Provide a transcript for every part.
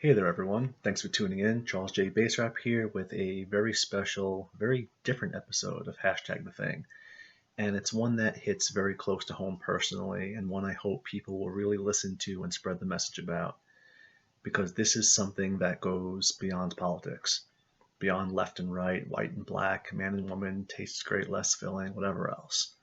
Hey there, everyone. Thanks for tuning in. Charles J. Bassrap here with a very special, very different episode of #TheThing. And it's one that hits very close to home personally, and one I hope people will really listen to and spread the message about. Because this is something that goes beyond politics, beyond left and right, white and black, man and woman, tastes great, less filling, whatever else.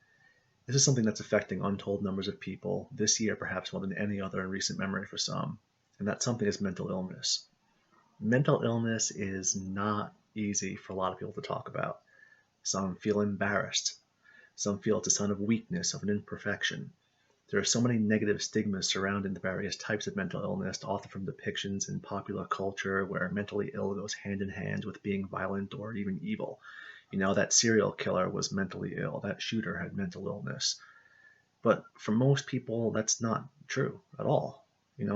This is something that's affecting untold numbers of people, this year perhaps more than any other in recent memory for some. And that something is mental illness. Mental illness is not easy for a lot of people to talk about. Some feel embarrassed. Some feel it's a sign of weakness, of an imperfection. There are so many negative stigmas surrounding the various types of mental illness, often from depictions in popular culture where mentally ill goes hand in hand with being violent or even evil. That serial killer was mentally ill, that shooter had mental illness. But for most people, that's not true at all.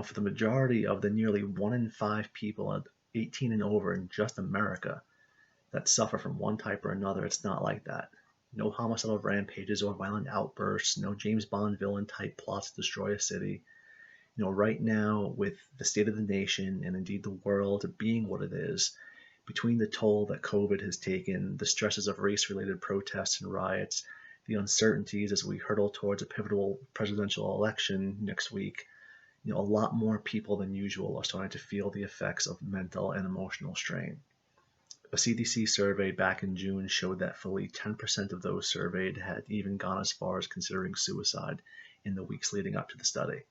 For the majority of the nearly 1 in 5 people at 18 and over in just America that suffer from one type or another, it's not like that. No homicidal rampages or violent outbursts, no James Bond villain type plots to destroy a city. Right now, with the state of the nation and indeed the world being what it is, between the toll that COVID has taken, the stresses of race-related protests and riots, the uncertainties as we hurtle towards a pivotal presidential election next week, a lot more people than usual are starting to feel the effects of mental and emotional strain. A CDC survey back in June showed that fully 10% of those surveyed had even gone as far as considering suicide in the weeks leading up to the study.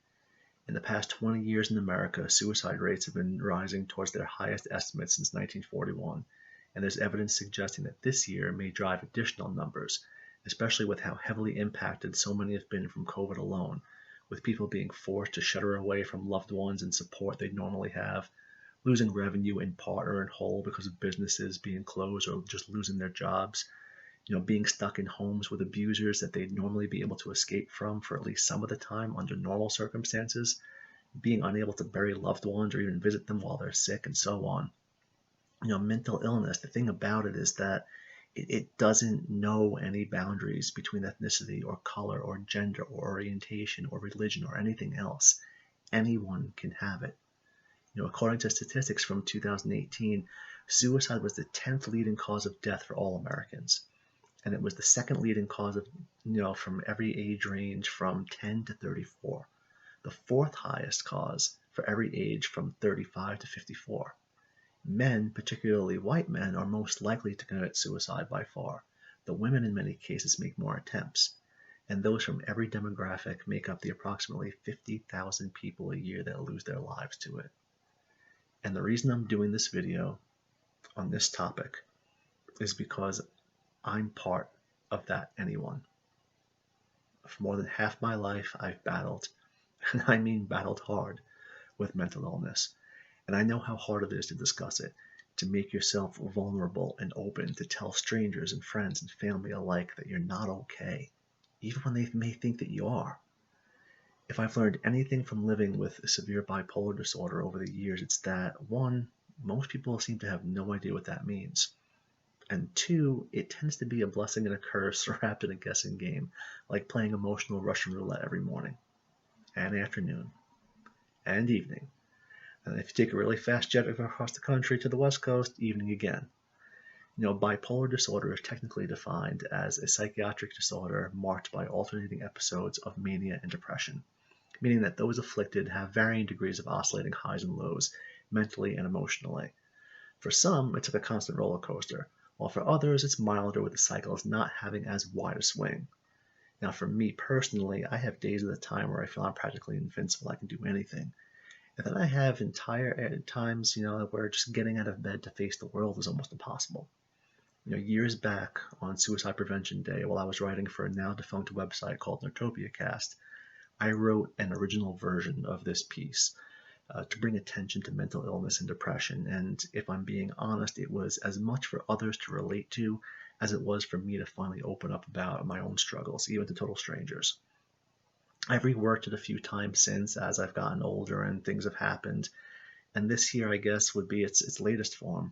In the past 20 years in America, suicide rates have been rising towards their highest estimates since 1941, and there's evidence suggesting that this year may drive additional numbers, especially with how heavily impacted so many have been from COVID alone, with people being forced to shutter away from loved ones and support they'd normally have, losing revenue in part or in whole because of businesses being closed or just losing their jobs, being stuck in homes with abusers that they'd normally be able to escape from for at least some of the time under normal circumstances, being unable to bury loved ones or even visit them while they're sick, and so on. Mental illness, the thing about it is that it doesn't know any boundaries between ethnicity or color or gender or orientation or religion or anything else. Anyone can have it. According to statistics from 2018, suicide was the 10th leading cause of death for all Americans. And it was the second leading cause of, from every age range from 10 to 34. The fourth highest cause for every age from 35 to 54. Men, particularly white men, are most likely to commit suicide by far. The women in many cases make more attempts. And those from every demographic make up the approximately 50,000 people a year that lose their lives to it. And the reason I'm doing this video on this topic is because I'm part of that anyone. For more than half my life, I've battled, and I mean battled hard, with mental illness. And I know how hard it is to discuss it, to make yourself vulnerable and open, to tell strangers and friends and family alike that you're not okay, even when they may think that you are. If I've learned anything from living with severe bipolar disorder over the years, it's that, one, most people seem to have no idea what that means. And two, it tends to be a blessing and a curse wrapped in a guessing game, like playing emotional Russian roulette every morning, and afternoon, and evening. And if you take a really fast jet across the country to the West Coast, evening again. Bipolar disorder is technically defined as a psychiatric disorder marked by alternating episodes of mania and depression, meaning that those afflicted have varying degrees of oscillating highs and lows, mentally and emotionally. For some, it's like a constant roller coaster, while for others, it's milder with the cycles not having as wide a swing. Now, for me personally, I have days at a time where I feel I'm practically invincible, I can do anything. And then I have entire times, where just getting out of bed to face the world is almost impossible. Years back on Suicide Prevention Day, while I was writing for a now defunct website called NotopiaCast, I wrote an original version of this piece to bring attention to mental illness and depression. And if I'm being honest, it was as much for others to relate to as it was for me to finally open up about my own struggles, even to total strangers. I've reworked it a few times since as I've gotten older and things have happened. And this here, I guess, would be its latest form.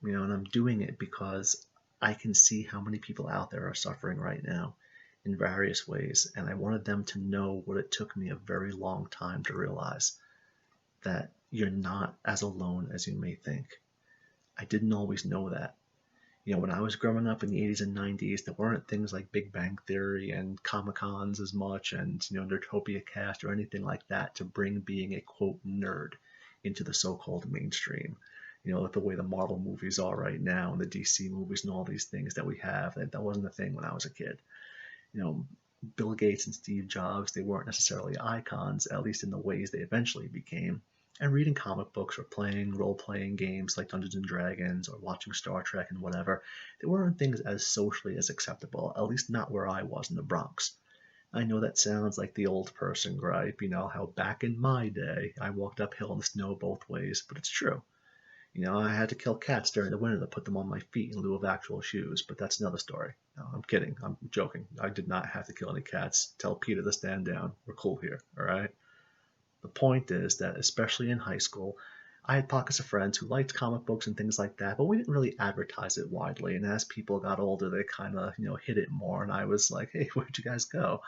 And I'm doing it because I can see how many people out there are suffering right now in various ways. And I wanted them to know what it took me a very long time to realize. that you're not as alone as you may think. I didn't always know that. When I was growing up in the 80s and 90s, there weren't things like Big Bang Theory and Comic Cons as much, and Nerdtopia Cast or anything like that to bring being a quote nerd into the so-called mainstream. Like the way the Marvel movies are right now and the DC movies and all these things that we have. That wasn't a thing when I was a kid. You know, Bill Gates and Steve Jobs, they weren't necessarily icons, at least in the ways they eventually became. And reading comic books or playing role playing games like Dungeons and Dragons or watching Star Trek and whatever, they weren't things as socially as acceptable, at least not where I was in the Bronx. I know that sounds like the old person gripe, how back in my day I walked uphill in the snow both ways, but it's true. I had to kill cats during the winter to put them on my feet in lieu of actual shoes, but that's another story. No, I'm kidding. I'm joking. I did not have to kill any cats. Tell Peter to stand down. We're cool here, all right? The point is that, especially in high school, I had pockets of friends who liked comic books and things like that, but we didn't really advertise it widely. And as people got older, they kind of, hit it more. And I was like, hey, where'd you guys go?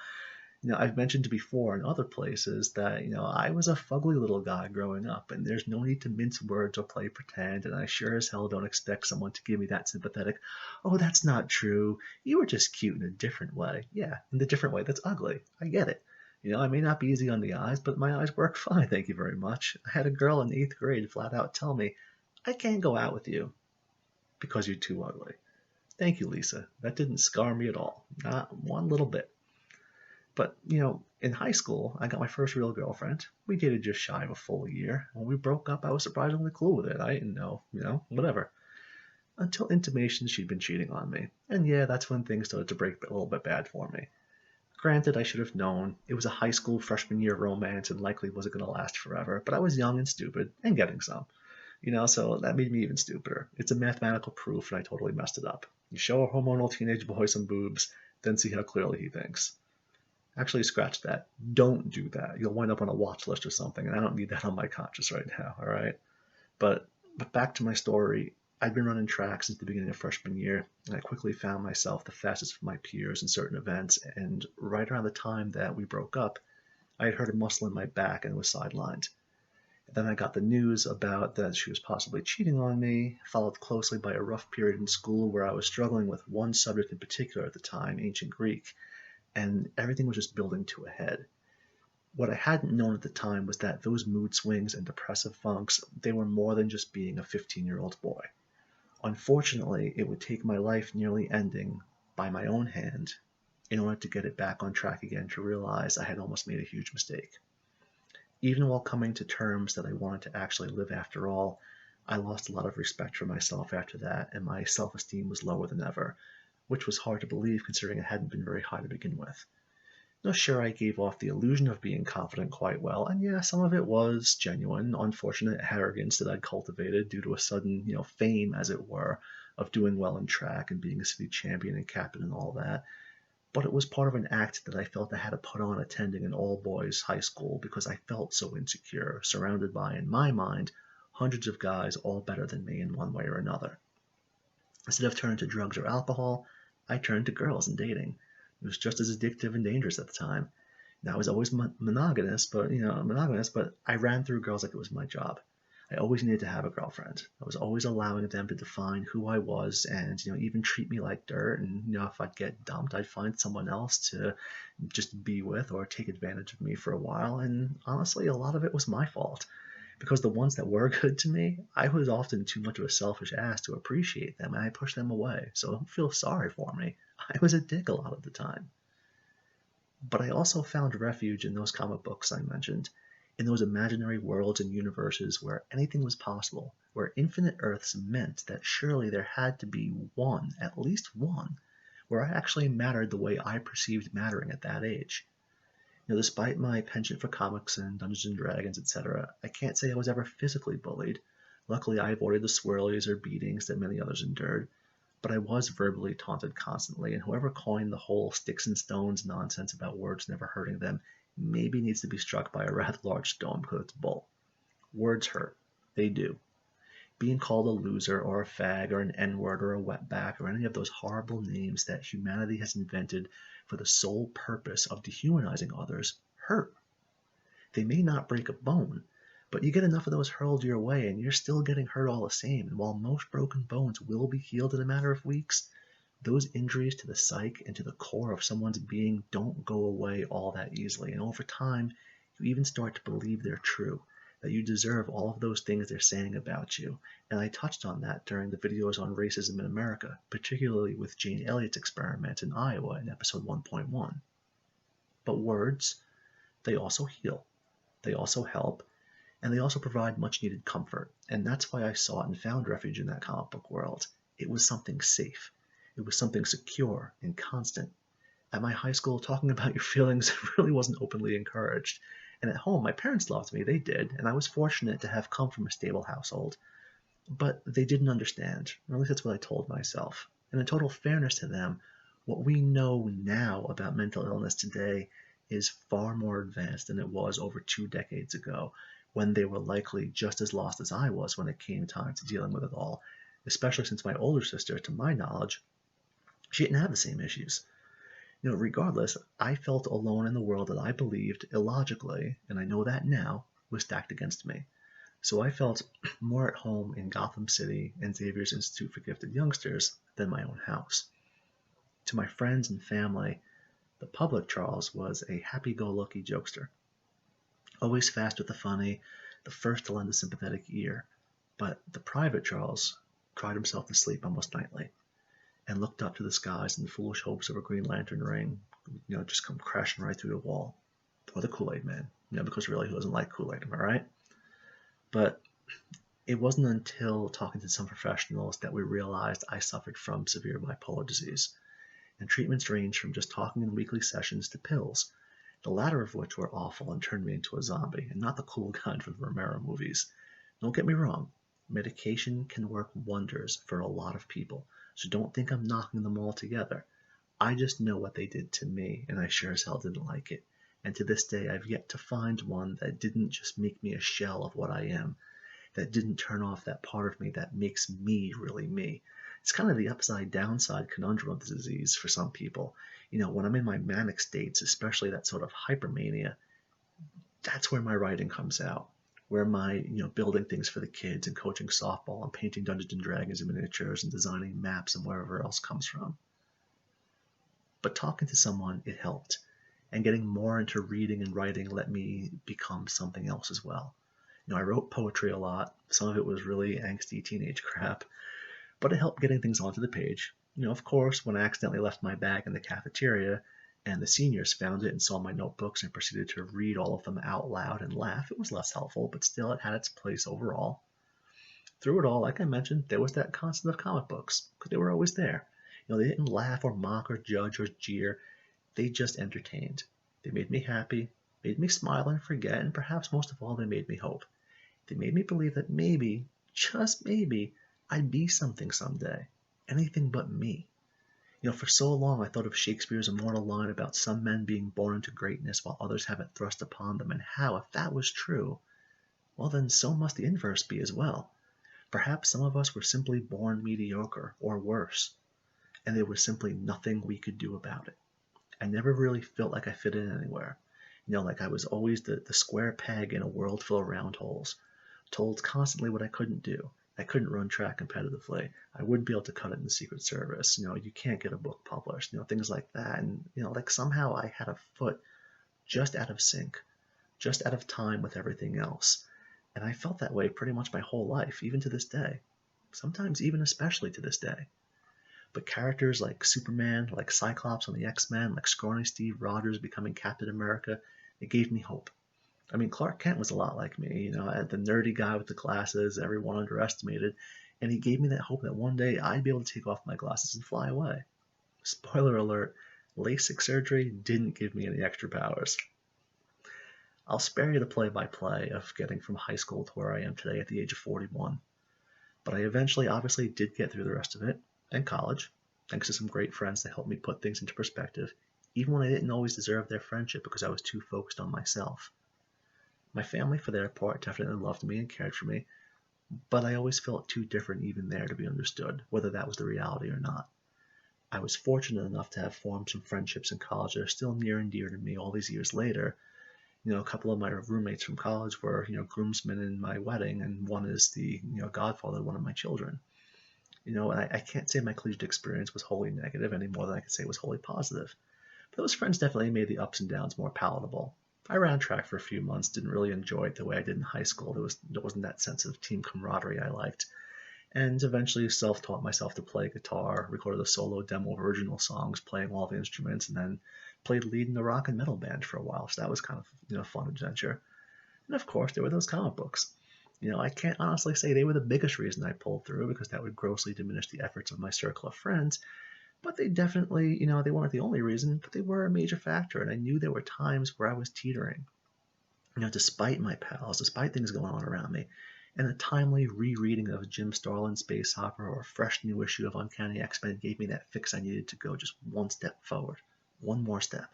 I've mentioned before in other places that, I was a fugly little guy growing up, and there's no need to mince words or play pretend, and I sure as hell don't expect someone to give me that sympathetic, oh, that's not true. You were just cute in a different way. Yeah, in the different way that's ugly. I get it. I may not be easy on the eyes, but my eyes work fine, thank you very much. I had a girl in 8th grade flat out tell me, I can't go out with you because you're too ugly. Thank you, Lisa. That didn't scar me at all. Not one little bit. But, in high school, I got my first real girlfriend. We dated just shy of a full year. When we broke up, I was surprisingly cool with it. I didn't know, whatever. Until intimations she'd been cheating on me. And yeah, that's when things started to break a little bit bad for me. Granted, I should have known. It was a high school freshman year romance and likely wasn't going to last forever. But I was young and stupid and getting some. So that made me even stupider. It's a mathematical proof and I totally messed it up. You show a hormonal teenage boy some boobs, then see how clearly he thinks. Actually, scratch that. Don't do that. You'll wind up on a watch list or something, and I don't need that on my conscience right now, all right? But back to my story. I'd been running track since the beginning of freshman year, and I quickly found myself the fastest of my peers in certain events, and right around the time that we broke up, I had hurt a muscle in my back and was sidelined. Then I got the news about that she was possibly cheating on me, followed closely by a rough period in school where I was struggling with one subject in particular at the time, ancient Greek, and everything was just building to a head. What I hadn't known at the time was that those mood swings and depressive funks, they were more than just being a 15-year-old boy. Unfortunately, it would take my life nearly ending by my own hand in order to get it back on track again to realize I had almost made a huge mistake. Even while coming to terms that I wanted to actually live after all, I lost a lot of respect for myself after that, and my self-esteem was lower than ever, which was hard to believe considering it hadn't been very high to begin with. Now, sure, I gave off the illusion of being confident quite well, and yeah, some of it was genuine, unfortunate arrogance that I'd cultivated due to a sudden, fame, as it were, of doing well in track and being a city champion and captain and all that. But it was part of an act that I felt I had to put on attending an all-boys high school because I felt so insecure, surrounded by, in my mind, hundreds of guys all better than me in one way or another. Instead of turning to drugs or alcohol, I turned to girls and dating. It was just as addictive and dangerous at the time. And I was always monogamous, but I ran through girls like it was my job. I always needed to have a girlfriend. I was always allowing them to define who I was and, even treat me like dirt. And, if I'd get dumped, I'd find someone else to just be with or take advantage of me for a while. And honestly, a lot of it was my fault. Because the ones that were good to me, I was often too much of a selfish ass to appreciate them, and I pushed them away, so don't feel sorry for me. I was a dick a lot of the time. But I also found refuge in those comic books I mentioned, in those imaginary worlds and universes where anything was possible, where infinite Earths meant that surely there had to be one, at least one, where I actually mattered the way I perceived mattering at that age. Despite my penchant for comics and Dungeons and Dragons, etc., I can't say I was ever physically bullied. Luckily, I avoided the swirlies or beatings that many others endured, but I was verbally taunted constantly, and whoever coined the whole sticks and stones nonsense about words never hurting them maybe needs to be struck by a rather large stone because it's bull. Words hurt. They do. Being called a loser or a fag or an N-word or a wetback or any of those horrible names that humanity has invented for the sole purpose of dehumanizing others hurt. They may not break a bone, But you get enough of those hurled your way and you're still getting hurt all the same. And while most broken bones will be healed in a matter of weeks, those injuries to the psyche and to the core of someone's being don't go away all that easily. And over time, you even start to believe they're true, that you deserve all of those things they're saying about you. And I touched on that during the videos on racism in America, particularly with Jane Elliott's experiment in Iowa in episode 1.1. But words, they also heal, they also help, and they also provide much needed comfort. And that's why I sought and found refuge in that comic book world. It was something safe. It was something secure and constant. At my high school, talking about your feelings really wasn't openly encouraged. And at home, my parents loved me, they did, and I was fortunate to have come from a stable household. But they didn't understand, or at least that's what I told myself. And in total fairness to them, what we know now about mental illness today is far more advanced than it was over 2 decades ago, when they were likely just as lost as I was when it came time to dealing with it all, especially since my older sister, to my knowledge, she didn't have the same issues. Regardless, I felt alone in the world that I believed, illogically, and I know that now, was stacked against me. So I felt more at home in Gotham City and Xavier's Institute for Gifted Youngsters than my own house. To my friends and family, the public Charles was a happy-go-lucky jokester, always fast with the funny, the first to lend a sympathetic ear. But the private Charles cried himself to sleep almost nightly, and looked up to the skies in the foolish hopes of a Green Lantern ring, just come crashing right through the wall. Or the Kool-Aid Man, because really, who doesn't like Kool-Aid, am I right? But it wasn't until talking to some professionals that we realized I suffered from severe bipolar disease, and treatments ranged from just talking in weekly sessions to pills, the latter of which were awful and turned me into a zombie, and not the cool kind from the Romero movies. Don't get me wrong, medication can work wonders for a lot of people, so don't think I'm knocking them all together. I just know what they did to me, and I sure as hell didn't like it. And to this day, I've yet to find one that didn't just make me a shell of what I am, that didn't turn off that part of me that makes me really me. It's kind of the upside downside conundrum of the disease for some people. When I'm in my manic states, especially that sort of hypermania, that's where my writing comes out. Where my, building things for the kids and coaching softball and painting Dungeons and Dragons and miniatures and designing maps and wherever else comes from. But talking to someone, it helped. And getting more into reading and writing let me become something else as well. I wrote poetry a lot. Some of it was really angsty teenage crap, but it helped getting things onto the page. Of course, when I accidentally left my bag in the cafeteria and the seniors found it and saw my notebooks and proceeded to read all of them out loud and laugh, it was less helpful, but still it had its place overall. Through it all, like I mentioned, there was that constant of comic books, because they were always there. They didn't laugh or mock or judge or jeer. They just entertained. They made me happy, made me smile and forget, and perhaps most of all, they made me hope. They made me believe that maybe, just maybe, I'd be something someday. Anything but me. For so long I thought of Shakespeare's immortal line about some men being born into greatness while others have it thrust upon them, and how, if that was true, well then so must the inverse be as well. Perhaps some of us were simply born mediocre, or worse, and there was simply nothing we could do about it. I never really felt like I fit in anywhere. Like I was always the square peg in a world full of round holes, told constantly what I couldn't do. I couldn't run track competitively. I wouldn't be able to cut it in the Secret Service. You can't get a book published, things like that. And, like somehow I had a foot just out of sync, just out of time with everything else. And I felt that way pretty much my whole life, even to this day. Sometimes even especially to this day. But characters like Superman, like Cyclops on the X-Men, like scrawny Steve Rogers becoming Captain America, it gave me hope. Clark Kent was a lot like me, the nerdy guy with the glasses everyone underestimated, and he gave me that hope that one day I'd be able to take off my glasses and fly away. Spoiler alert, LASIK surgery didn't give me any extra powers. I'll spare you the play-by-play of getting from high school to where I am today at the age of 41. But I eventually obviously did get through the rest of it, and college, thanks to some great friends that helped me put things into perspective, even when I didn't always deserve their friendship because I was too focused on myself. My family, for their part, definitely loved me and cared for me, but I always felt too different even there to be understood, whether that was the reality or not. I was fortunate enough to have formed some friendships in college that are still near and dear to me all these years later, A couple of my roommates from college were, groomsmen in my wedding, and one is the, godfather of one of my children. And I can't say my collegiate experience was wholly negative any more than I could say it was wholly positive. But those friends definitely made the ups and downs more palatable. I ran track for a few months, didn't really enjoy it the way I did in high school. There wasn't that sense of team camaraderie I liked. And eventually self-taught myself to play guitar, recorded a solo demo of original songs, playing all the instruments, and then played lead in a rock and metal band for a while. So that was kind of, a fun adventure. And of course, there were those comic books. I can't honestly say they were the biggest reason I pulled through because that would grossly diminish the efforts of my circle of friends. But they definitely, they weren't the only reason, but they were a major factor. And I knew there were times where I was teetering, despite my pals, despite things going on around me. And a timely rereading of Jim Starlin's Space Opera or a fresh new issue of Uncanny X-Men gave me that fix I needed to go just one step forward, one more step.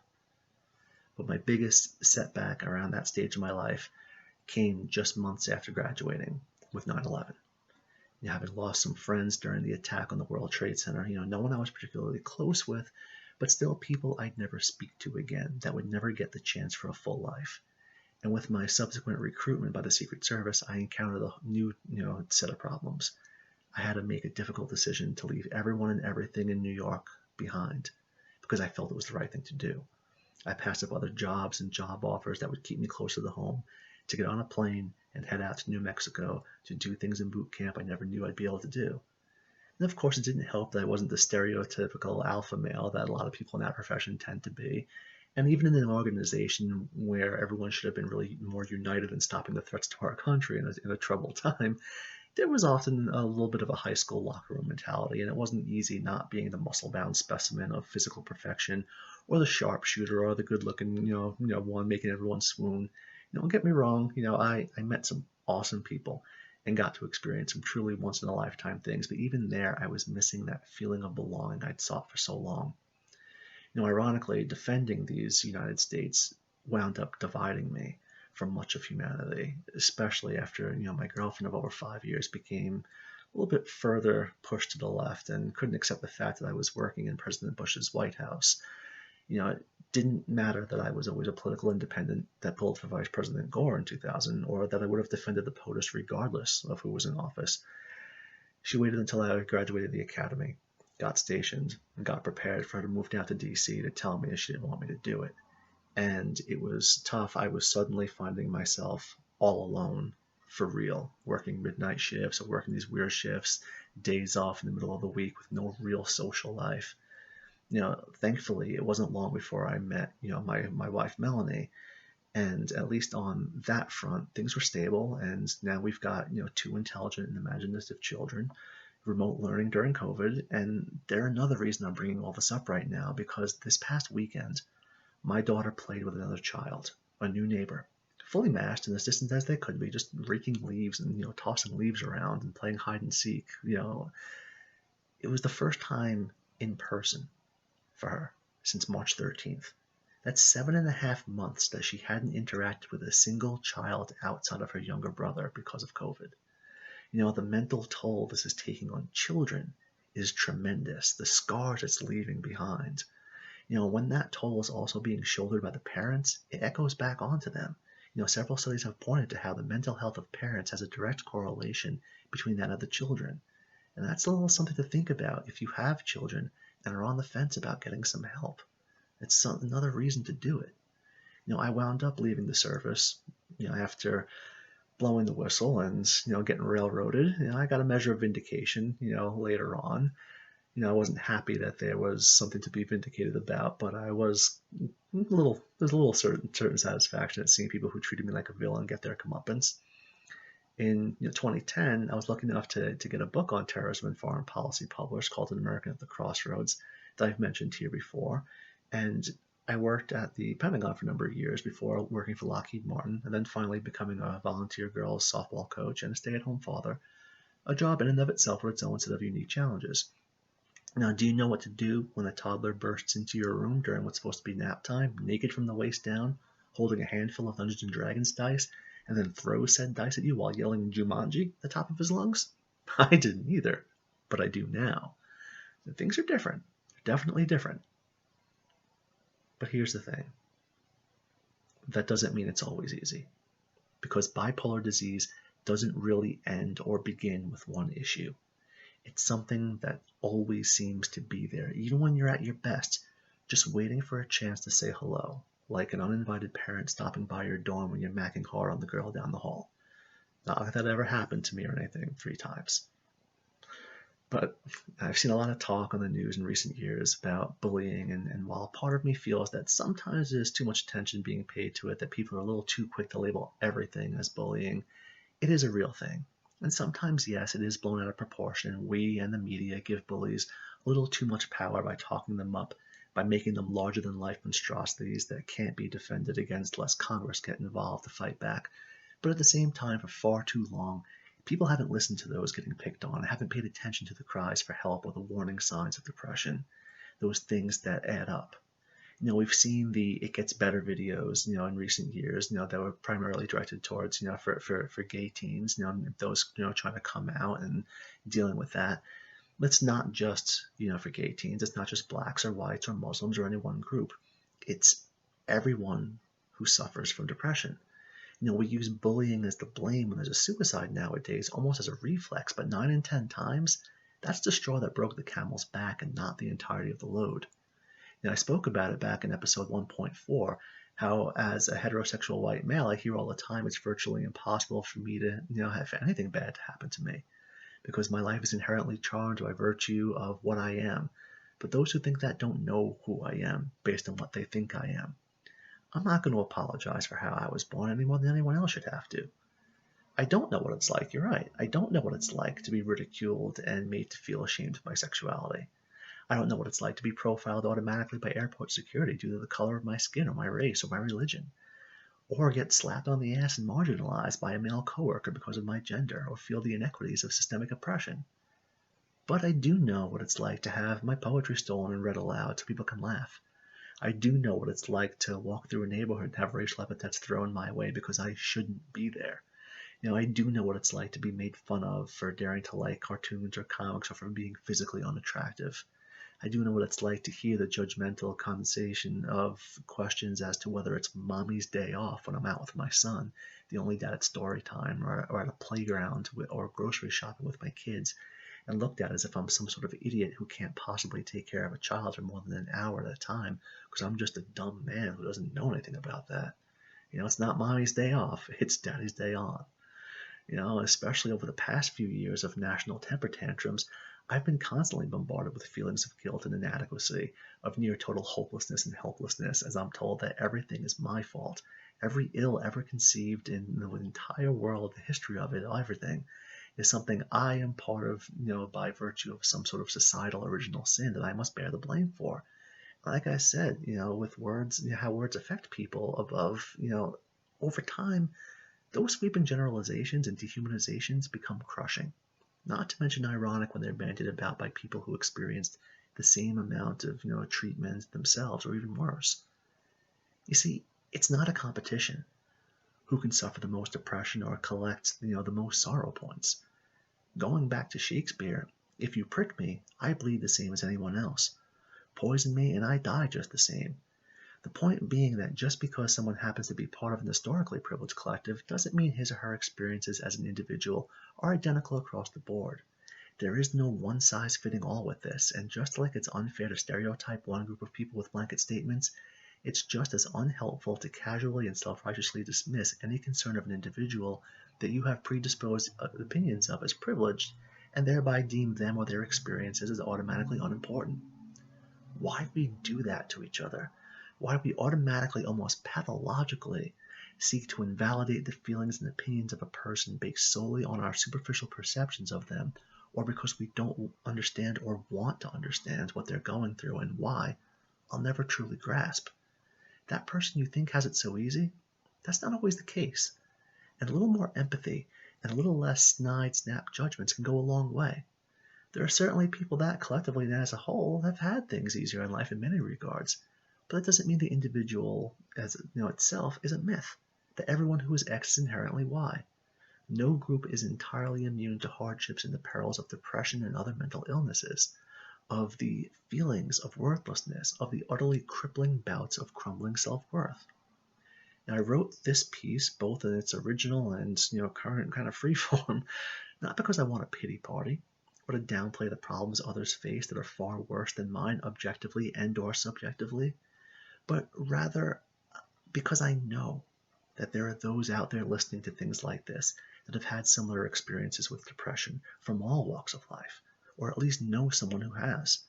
But my biggest setback around that stage of my life came just months after graduating with 9/11. Having lost some friends during the attack on the World Trade Center, no one I was particularly close with, but still people I'd never speak to again that would never get the chance for a full life. And with my subsequent recruitment by the Secret Service, I encountered a new, set of problems. I had to make a difficult decision to leave everyone and everything in New York behind because I felt it was the right thing to do. I passed up other jobs and job offers that would keep me closer to home, to get on a plane and head out to New Mexico to do things in boot camp I never knew I'd be able to do. And of course, it didn't help that I wasn't the stereotypical alpha male that a lot of people in that profession tend to be. And even in an organization where everyone should have been really more united in stopping the threats to our country in a troubled time, there was often a little bit of a high school locker room mentality, and it wasn't easy not being the muscle-bound specimen of physical perfection, or the sharpshooter, or the good-looking, one making everyone swoon. Don't get me wrong, I met some awesome people and got to experience some truly once-in-a-lifetime things, but even there, I was missing that feeling of belonging I'd sought for so long. Ironically, defending these United States wound up dividing me from much of humanity, especially after, my girlfriend of over 5 years became a little bit further pushed to the left and couldn't accept the fact that I was working in President Bush's White House. It didn't matter that I was always a political independent that pulled for Vice President Gore in 2000, or that I would have defended the POTUS regardless of who was in office. She waited until I graduated the academy, got stationed, and got prepared for her to move down to D.C. to tell me that she didn't want me to do it. And it was tough. I was suddenly finding myself all alone for real, working midnight shifts or working these weird shifts, days off in the middle of the week with no real social life. Thankfully, it wasn't long before I met, my wife, Melanie. And at least on that front, things were stable. And now we've got, 2 intelligent and imaginative children, remote learning during COVID. And they're another reason I'm bringing all this up right now, because this past weekend, my daughter played with another child, a new neighbor, fully masked and as distant as they could be, just raking leaves and, tossing leaves around and playing hide and seek. It was the first time in person for her since March 13th. That's 7.5 months that she hadn't interacted with a single child outside of her younger brother because of COVID. The mental toll this is taking on children is tremendous. The scars it's leaving behind. When that toll is also being shouldered by the parents, it echoes back onto them. Several studies have pointed to how the mental health of parents has a direct correlation between that of the children. And that's a little something to think about if you have children and are on the fence about getting some help. It's another reason to do it. I wound up leaving the service, after blowing the whistle and, getting railroaded. I got a measure of vindication, later on. I wasn't happy that there was something to be vindicated about, but I was there's a little certain satisfaction at seeing people who treated me like a villain get their comeuppance. In 2010, I was lucky enough to get a book on terrorism and foreign policy published called An American at the Crossroads that I've mentioned here before. And I worked at the Pentagon for a number of years before working for Lockheed Martin, and then finally becoming a volunteer girls softball coach and a stay-at-home father, a job in and of itself with its own set of unique challenges. Now, do you know what to do when a toddler bursts into your room during what's supposed to be nap time, naked from the waist down, holding a handful of Dungeons and Dragons dice, and then throws said dice at you while yelling Jumanji at the top of his lungs? I didn't either, but I do now. And things are different, definitely different. But here's the thing. that doesn't mean it's always easy, because bipolar disease doesn't really end or begin with one issue. It's something that always seems to be there, even when you're at your best, just waiting for a chance to say hello, like an uninvited parent stopping by your dorm when you're macking hard on the girl down the hall. Not like that ever happened to me or anything 3 times. But I've seen a lot of talk on the news in recent years about bullying, and while part of me feels that sometimes there's too much attention being paid to it, that people are a little too quick to label everything as bullying, it is a real thing. And sometimes, yes, it is blown out of proportion, and we and the media give bullies a little too much power by talking them up, by making them larger than life monstrosities that can't be defended against unless Congress get involved to fight back. But at the same time, for far too long, people haven't listened to those getting picked on, haven't paid attention to the cries for help or the warning signs of depression, those things that add up. We've seen the "it gets better" videos, in recent years, that were primarily directed towards, for gay teens, those, trying to come out and dealing with that. But it's not just, for gay teens. It's not just blacks or whites or Muslims or any one group. It's everyone who suffers from depression. We use bullying as the blame when there's a suicide nowadays, almost as a reflex, but 9 in 10 times, that's the straw that broke the camel's back and not the entirety of the load. I spoke about it back in episode 1.4, how as a heterosexual white male, I hear all the time it's virtually impossible for me to, have anything bad to happen to me, because my life is inherently charged by virtue of what I am. But those who think that don't know who I am based on what they think I am. I'm not going to apologize for how I was born any more than anyone else should have to. I don't know what it's like, you're right. I don't know what it's like to be ridiculed and made to feel ashamed of my sexuality. I don't know what it's like to be profiled automatically by airport security due to the color of my skin or my race or my religion, or get slapped on the ass and marginalized by a male coworker because of my gender, or feel the inequities of systemic oppression. But I do know what it's like to have my poetry stolen and read aloud so people can laugh. I do know what it's like to walk through a neighborhood and have racial epithets thrown my way because I shouldn't be there. I do know what it's like to be made fun of for daring to like cartoons or comics or for being physically unattractive. I do know what it's like to hear the judgmental condensation of questions as to whether it's mommy's day off when I'm out with my son, the only dad at story time, or at a playground or grocery shopping with my kids, and looked at as if I'm some sort of idiot who can't possibly take care of a child for more than an hour at a time because I'm just a dumb man who doesn't know anything about that. It's not mommy's day off, it's daddy's day on. Especially over the past few years of national temper tantrums, I've been constantly bombarded with feelings of guilt and inadequacy, of near total hopelessness and helplessness, as I'm told that everything is my fault. Every ill ever conceived in the entire world, the history of it, everything, is something I am part of, by virtue of some sort of societal original sin that I must bear the blame for. Like I said, with words, how words affect people above, over time, those sweeping generalizations and dehumanizations become crushing. Not to mention ironic when they're bandied about by people who experienced the same amount of, treatment themselves or even worse. You see, it's not a competition. Who can suffer the most depression or collect, the most sorrow points? Going back to Shakespeare, if you prick me, I bleed the same as anyone else. Poison me and I die just the same. The point being that just because someone happens to be part of an historically privileged collective doesn't mean his or her experiences as an individual are identical across the board. There is no one-size-fitting-all with this, and just like it's unfair to stereotype one group of people with blanket statements, it's just as unhelpful to casually and self-righteously dismiss any concern of an individual that you have predisposed opinions of as privileged, and thereby deem them or their experiences as automatically unimportant. Why do we do that to each other? Why do we automatically, almost pathologically, seek to invalidate the feelings and opinions of a person based solely on our superficial perceptions of them, or because we don't understand or want to understand what they're going through and why, I'll never truly grasp. That person you think has it so easy, that's not always the case. And a little more empathy and a little less snide snap judgments can go a long way. There are certainly people that, collectively and as a whole, have had things easier in life in many regards, but that doesn't mean the individual as itself is a myth, that everyone who is X is inherently Y. No group is entirely immune to hardships and the perils of depression and other mental illnesses, of the feelings of worthlessness, of the utterly crippling bouts of crumbling self-worth. And I wrote this piece, both in its original and current kind of free form, not because I want a pity party, or to downplay the problems others face that are far worse than mine objectively and/or subjectively, but rather because I know that there are those out there listening to things like this that have had similar experiences with depression from all walks of life, or at least know someone who has.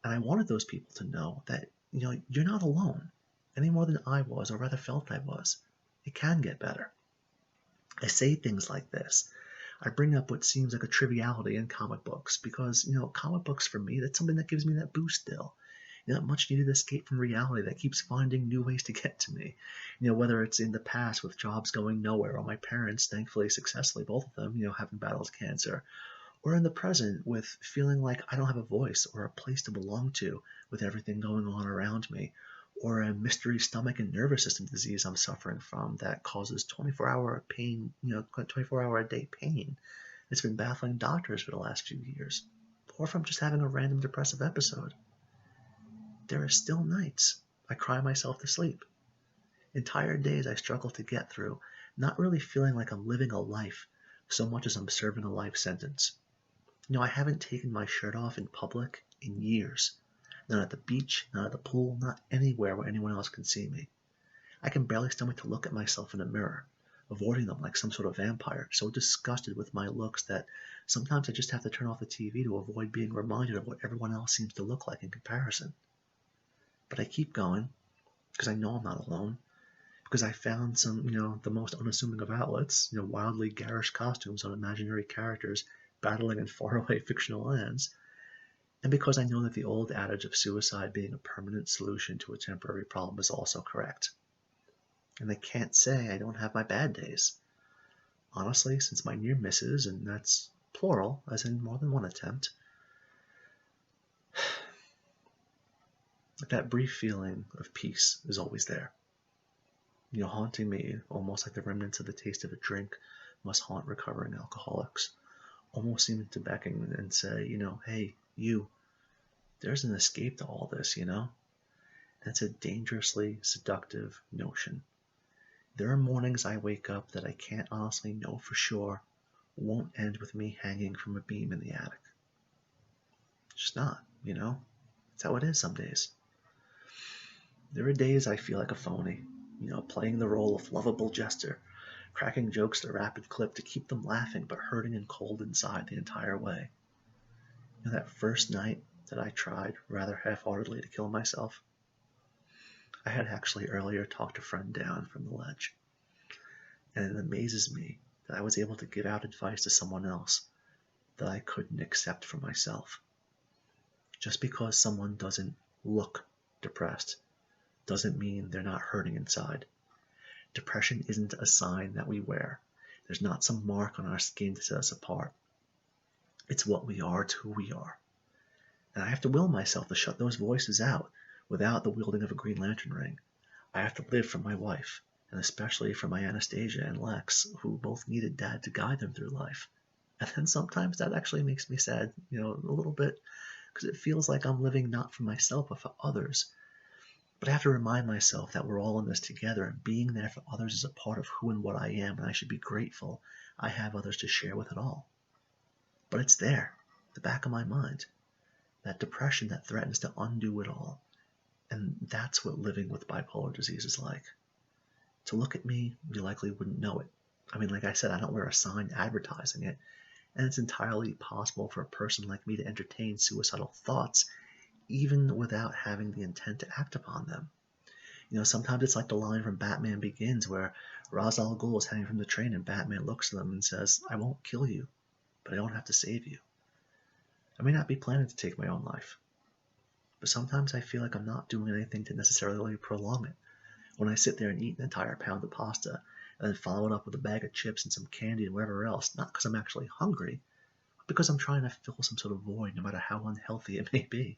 And I wanted those people to know that, you're not alone any more than I was, or rather felt I was. It can get better. I say things like this. I bring up what seems like a triviality in comic books because, comic books for me, that's something that gives me that boost still. That much needed escape from reality that keeps finding new ways to get to me. Whether it's in the past with jobs going nowhere, or my parents, thankfully successfully, both of them, having battled cancer, or in the present with feeling like I don't have a voice or a place to belong to with everything going on around me, or a mystery stomach and nervous system disease I'm suffering from that causes 24-hour pain, 24-hour a day pain. It's been baffling doctors for the last few years, or from just having a random depressive episode. There are still nights I cry myself to sleep. Entire days I struggle to get through, not really feeling like I'm living a life so much as I'm serving a life sentence. I haven't taken my shirt off in public in years. Not at the beach, not at the pool, not anywhere where anyone else can see me. I can barely stomach to look at myself in a mirror, avoiding them like some sort of vampire, so disgusted with my looks that sometimes I just have to turn off the TV to avoid being reminded of what everyone else seems to look like in comparison. But I keep going, because I know I'm not alone, because I found some, the most unassuming of outlets, wildly garish costumes on imaginary characters battling in faraway fictional lands, and because I know that the old adage of suicide being a permanent solution to a temporary problem is also correct. And I can't say I don't have my bad days. Honestly, since my near misses, and that's plural, as in more than one attempt, that brief feeling of peace is always there. Haunting me almost like the remnants of the taste of a drink must haunt recovering alcoholics, almost seeming to beckon and say, hey, you, there's an escape to all this, And it's a dangerously seductive notion. There are mornings I wake up that I can't honestly know for sure won't end with me hanging from a beam in the attic. It's just not, It's how it is some days. There are days I feel like a phony, playing the role of lovable jester, cracking jokes at a rapid clip to keep them laughing but hurting and cold inside the entire way. That first night that I tried rather half-heartedly to kill myself, I had actually earlier talked a friend down from the ledge. And it amazes me that I was able to give out advice to someone else that I couldn't accept for myself. Just because someone doesn't look depressed doesn't mean they're not hurting inside. Depression isn't a sign that we wear. There's not some mark on our skin to set us apart. It's what we are, it's who we are. And I have to will myself to shut those voices out without the wielding of a Green Lantern ring. I have to live for my wife, and especially for my Anastasia and Lex, who both needed Dad to guide them through life. And then sometimes that actually makes me sad, a little bit, because it feels like I'm living not for myself, but for others. But I have to remind myself that we're all in this together, and being there for others is a part of who and what I am, and I should be grateful I have others to share with it all. But it's there, the back of my mind, that depression that threatens to undo it all. And that's what living with bipolar disease is like. To look at me, you likely wouldn't know it. I mean, like I said, I don't wear a sign advertising it, and it's entirely possible for a person like me to entertain suicidal thoughts even without having the intent to act upon them. Sometimes it's like the line from Batman Begins where Ra's al Ghul is hanging from the train and Batman looks at them and says, I won't kill you, but I don't have to save you. I may not be planning to take my own life, but sometimes I feel like I'm not doing anything to necessarily prolong it. When I sit there and eat an entire pound of pasta and then follow it up with a bag of chips and some candy and whatever else, not because I'm actually hungry, but because I'm trying to fill some sort of void no matter how unhealthy it may be.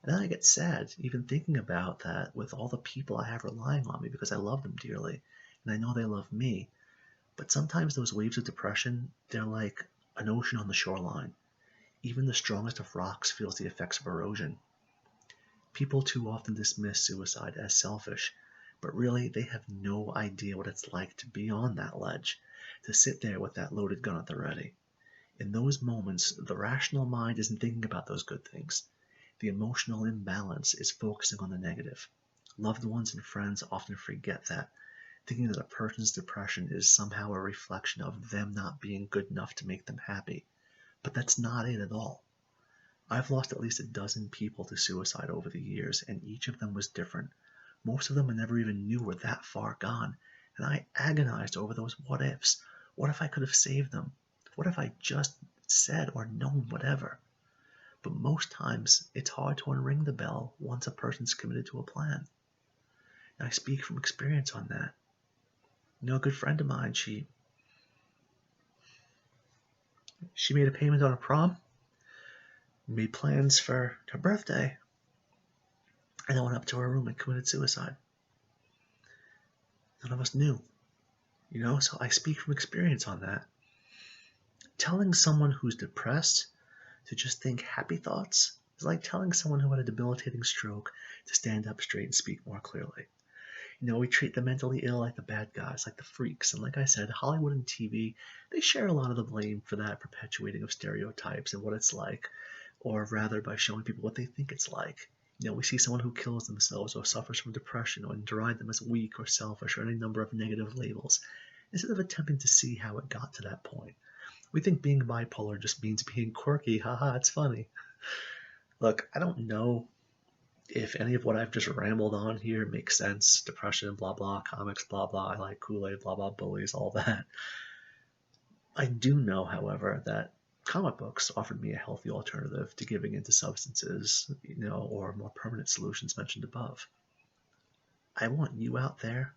And then I get sad even thinking about that with all the people I have relying on me because I love them dearly and I know they love me. But sometimes those waves of depression, they're like an ocean on the shoreline. Even the strongest of rocks feels the effects of erosion. People too often dismiss suicide as selfish, But really, they have no idea what it's like to be on that ledge, to sit there with that loaded gun at the ready. In those moments, the rational mind isn't thinking about those good things. The emotional imbalance is focusing on the negative. Loved ones and friends often forget that, thinking that a person's depression is somehow a reflection of them not being good enough to make them happy. But that's not it at all. I've lost at least a dozen people to suicide over the years, and each of them was different. Most of them I never even knew were that far gone, and I agonized over those what ifs. What if I could have saved them? What if I just said or known whatever? But most times, it's hard to unring the bell once a person's committed to a plan. And I speak from experience on that. A good friend of mine, she made a payment on a prom, made plans for her birthday, and I went up to her room and committed suicide. None of us knew, so I speak from experience on that. Telling someone who's depressed to just think happy thoughts is like telling someone who had a debilitating stroke to stand up straight and speak more clearly. We treat the mentally ill like the bad guys, like the freaks. And like I said, Hollywood and TV, they share a lot of the blame for that perpetuating of stereotypes and what it's like, or rather by showing people what they think it's like. We see someone who kills themselves or suffers from depression and deride them as weak or selfish or any number of negative labels, instead of attempting to see how it got to that point. We think being bipolar just means being quirky. Haha, it's funny. Look, I don't know if any of what I've just rambled on here makes sense. Depression, blah, blah, comics, blah, blah, I like Kool-Aid, blah, blah, bullies, all that. I do know, however, that comic books offered me a healthy alternative to giving into substances, or more permanent solutions mentioned above. I want you out there,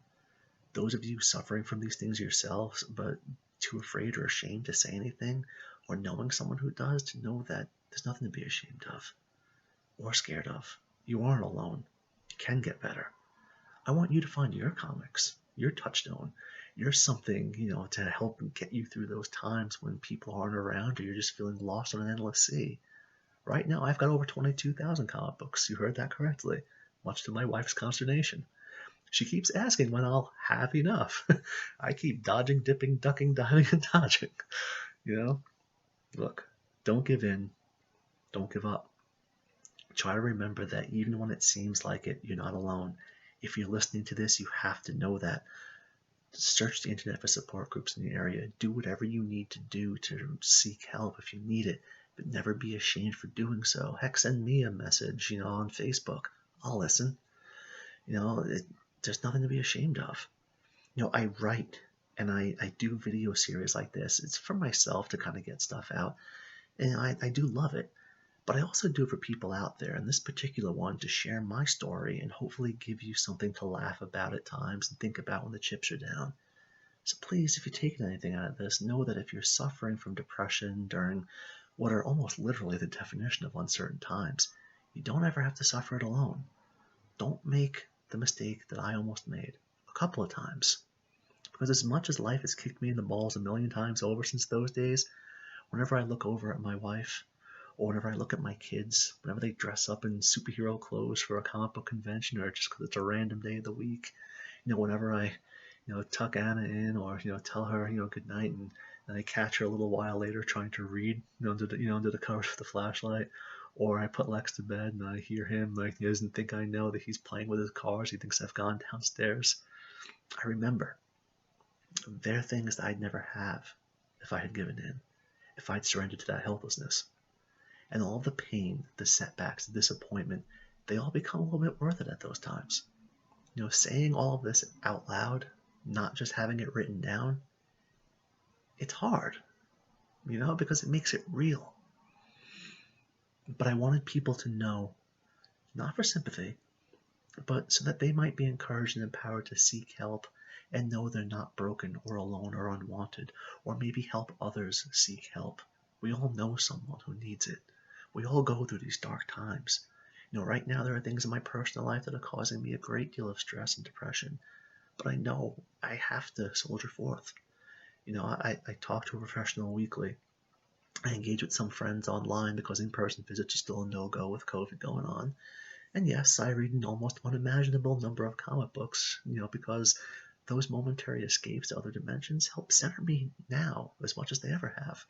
those of you suffering from these things yourselves, but too afraid or ashamed to say anything, or knowing someone who does, to know that there's nothing to be ashamed of or scared of. You aren't alone. You can get better. I want you to find your comics, your touchstone, your something, to help get you through those times when people aren't around or you're just feeling lost on an endless sea. Right now, I've got over 22,000 comic books. You heard that correctly, much to my wife's consternation. She keeps asking when I'll have enough. I keep dodging, dipping, ducking, diving, and dodging. Look, don't give in. Don't give up. Try to remember that even when it seems like it, you're not alone. If you're listening to this, you have to know that. Search the internet for support groups in the area. Do whatever you need to do to seek help if you need it, but never be ashamed for doing so. Heck, send me a message, on Facebook. I'll listen. There's nothing to be ashamed of. I write and I do video series like this. It's for myself to kind of get stuff out, and I do love it. But I also do it for people out there, and this particular one to share my story and hopefully give you something to laugh about at times and think about when the chips are down. So please, if you're taking anything out of this, know that if you're suffering from depression during what are almost literally the definition of uncertain times, you don't ever have to suffer it alone. Don't make the mistake that I almost made a couple of times. Because as much as life has kicked me in the balls a million times over since those days, whenever I look over at my wife, or whenever I look at my kids, whenever they dress up in superhero clothes for a comic book convention or just because it's a random day of the week, whenever I, tuck Anna in or, tell her, good night, and I catch her a little while later trying to read, under the covers with the flashlight, or I put Lex to bed and I hear him, he doesn't think I know that he's playing with his cars. He thinks I've gone downstairs. I remember there are things that I'd never have if I had given in, if I'd surrendered to that helplessness. And all the pain, the setbacks, the disappointment, they all become a little bit worth it at those times. Saying all of this out loud, not just having it written down, it's hard, because it makes it real. But I wanted people to know, not for sympathy, but so that they might be encouraged and empowered to seek help and know they're not broken or alone or unwanted, or maybe help others seek help. We all know someone who needs it. We all go through these dark times. Right now there are things in my personal life that are causing me a great deal of stress and depression, but I know I have to soldier forth. I talk to a professional weekly. I engage with some friends online because in-person visits are still a no-go with COVID going on. And yes, I read an almost unimaginable number of comic books, because those momentary escapes to other dimensions help center me now as much as they ever have.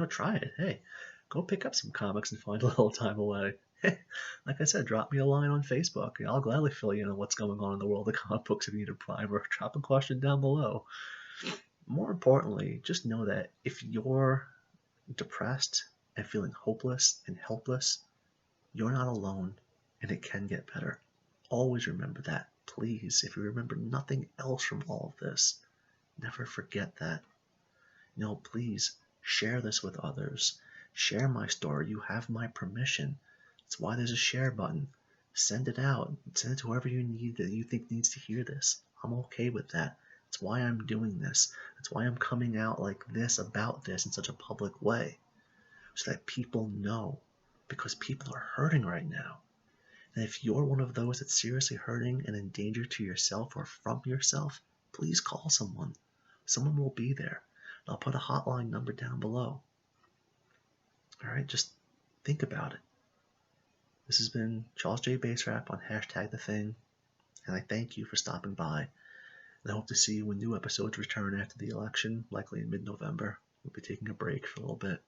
Try it. Hey, go pick up some comics and find a little time away. Like I said, drop me a line on Facebook. I'll gladly fill you in on what's going on in the world of comic books if you need a primer. Drop a question down below. More importantly, just know that if you're depressed and feeling hopeless and helpless, you're not alone, and it can get better. Always remember that. Please, if you remember nothing else from all of this, never forget that. Please share this with others. Share my story. You have my permission. That's why there's a share button. Send it out. Send it to whoever you need that you think needs to hear this. I'm okay with that. That's why I'm doing this. That's why I'm coming out like this about this in such a public way, so that people know, because people are hurting right now. And if you're one of those that's seriously hurting and in danger to yourself or from yourself, please call someone. Someone will be there. I'll put a hotline number down below. All right, just think about it. This has been Charles J. Baserap on #TheThing, and I thank you for stopping by. And I hope to see you when new episodes return after the election, likely in mid-November. We'll be taking a break for a little bit.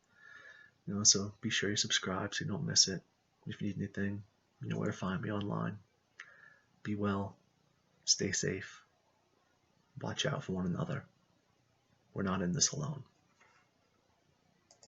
So be sure you subscribe so you don't miss it. If you need anything, you know where to find me online. Be well, stay safe, watch out for one another. We're not in this alone.